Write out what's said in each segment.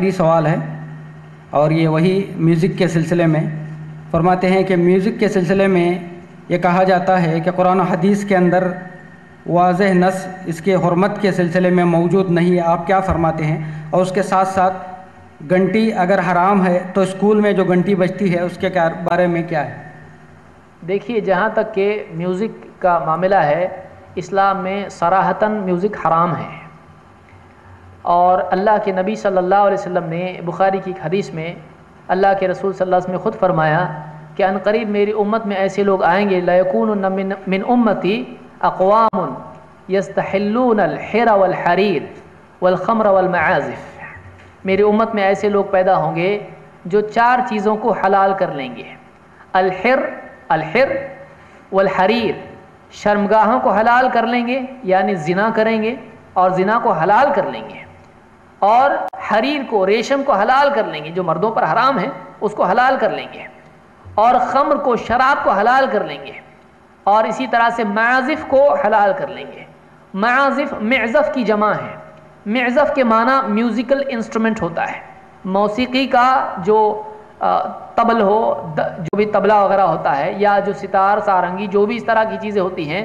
آخری سوال ہے اور یہ وہی میوزک کے سلسلے میں فرماتے ہیں کہ میوزک کے سلسلے میں یہ کہا جاتا ہے کہ قرآن و حدیث کے اندر واضح نص اس کے حرمت کے سلسلے میں موجود نہیں ہے، آپ کیا فرماتے ہیں؟ اور اس کے ساتھ ساتھ گھنٹی اگر حرام ہے تو اسکول میں جو گھنٹی بجتی ہے اس کے بارے میں کیا ہے؟ دیکھیے، جہاں تک کہ میوزک کا معاملہ ہے، اسلام میں صراحتاً میوزک حرام ہے، اور اللہ کے نبی صلی اللہ علیہ وسلم نے بخاری کی ایک حدیث میں اللہ کے رسول صلی اللہ علیہ وسلم نے خود فرمایا کہ ان قریب میری امت میں ایسے لوگ آئیں گے لا یکون من امتی اقوام یستحلون الحر والحریر والخمر والمعازف، میری امت میں ایسے لوگ پیدا ہوں گے جو 4 چیزوں کو حلال کر لیں گے۔ الحر والحریر، شرمگاہوں کو حلال کر لیں گے یعنی زنا کریں گے اور زنا کو حلال کر لیں گے، اور حریر کو، ریشم کو حلال کر لیں گے جو مردوں پر حرام ہے اس کو حلال کر لیں گے، اور خمر کو، شراب کو حلال کر لیں گے، اور اسی طرح سے معازف کو حلال کر لیں گے۔ معازف معزف کی جمع ہے، معزف کے معنی میوزیکل انسٹرومنٹ ہوتا ہے، موسیقی کا جو طبل ہو، جو بھی طبلہ وغیرہ ہوتا ہے، یا جو ستار، سارنگی، جو بھی اس طرح کی چیزیں ہوتی ہیں،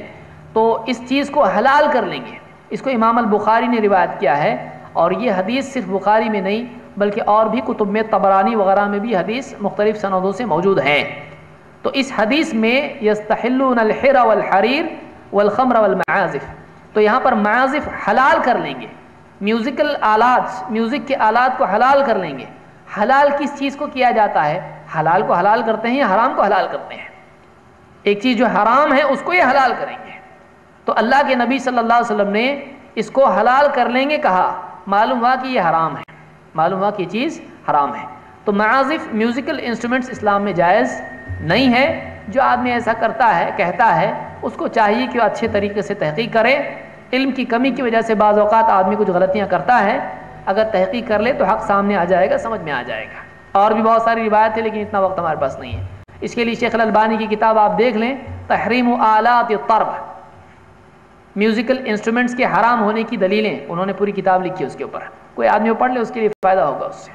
تو اس چیز کو حلال کر لیں گے۔ اس کو امام البخاری نے روایت کیا ہے، اور یہ حدیث صرف بخاری میں نہیں بلکہ اور بھی کتب میں، طبرانی وغیرہ میں بھی حدیث مختلف سندوں سے موجود ہے۔ تو اس حدیث میں یستحلون الحر والحریر والخمر والمعازف، تو یہاں پر معازف حلال کر لیں گے، میوزیکل آلات، میوزک کے آلات کو حلال کر لیں گے۔ حلال کس چیز کو کیا جاتا ہے؟ حلال کو حلال کرتے ہیں یا حرام کو حلال کرتے ہیں؟ ایک چیز جو حرام ہے اس کو یہ حلال کریں گے، تو اللہ کے نبی صلی اللہ علیہ وسلم نے اس کو حلال کر لیں گے کہا، معلوم ہوا کہ یہ حرام ہے، معلوم ہوا کہ یہ چیز حرام ہے۔ تو معازف، میوزیکل انسٹرومنٹس اسلام میں جائز نہیں ہے۔ جو آدمی ایسا کرتا ہے، کہتا ہے، اس کو چاہیے کہ وہ اچھے طریقے سے تحقیق کرے۔ علم کی کمی کی وجہ سے بعض اوقات آدمی کچھ غلطیاں کرتا ہے، اگر تحقیق کر لے تو حق سامنے آ جائے گا، سمجھ میں آ جائے گا۔ اور بھی بہت ساری روایت ہے لیکن اتنا وقت ہمارے پاس نہیں ہے، اس کے لیے شیخ الالبانی کی کتاب آپ دیکھ لیں، تحریم آلات الطرب، میوزیکل انسٹرومنٹس کے حرام ہونے کی دلیلیں، انہوں نے پوری کتاب لکھی ہے اس کے اوپر، کوئی آدمی پڑھ لے اس کے لیے فائدہ ہوگا اس سے۔